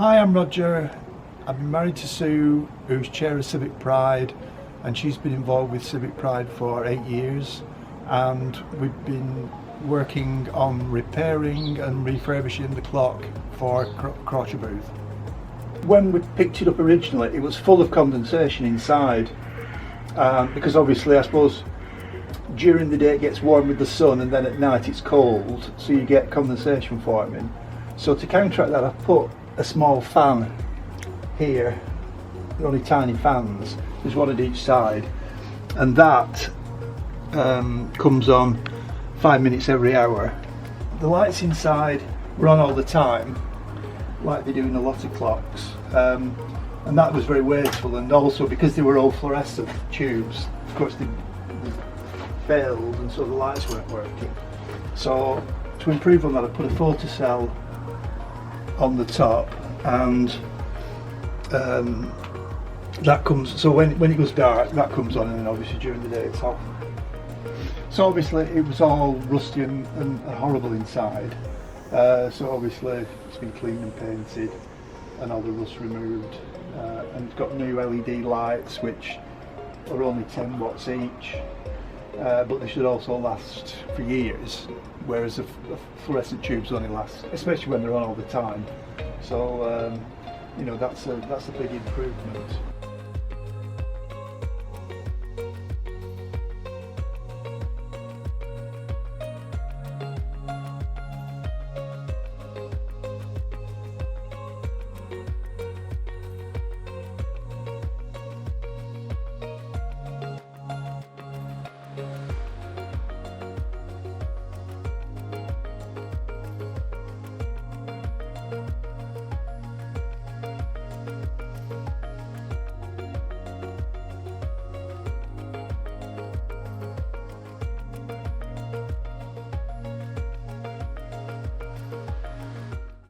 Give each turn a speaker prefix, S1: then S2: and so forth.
S1: Hi, I'm Roger. I've been married to Sue, who's chair of Civic Pride, and she's been involved with Civic Pride for 8 years, and we've been working on repairing and refurbishing the clock for Crawshawbooth. When we picked it up originally, it was full of condensation inside, because obviously I suppose during the day it gets warm with the sun and then at night it's cold, so you get condensation forming. So to counteract that, I put a small fan here. They're only tiny fans, there's one at each side, and that comes on 5 minutes every hour. The lights inside were on all the time, like they do in a lot of clocks, and that was very wasteful, and also because they were all fluorescent tubes, of course they failed, and so the lights weren't working. So to improve on that, I put a photocell on the top, and that comes, so when it goes dark that comes on, and then obviously during the day it's off. So obviously it was all rusty and horrible inside, so obviously it's been cleaned and painted and all the rust removed, and it's got new LED lights which are only 10 watts each, but they should also last for years, whereas the fluorescent tubes only last, especially when they're on all the time. So you know, that's a big improvement.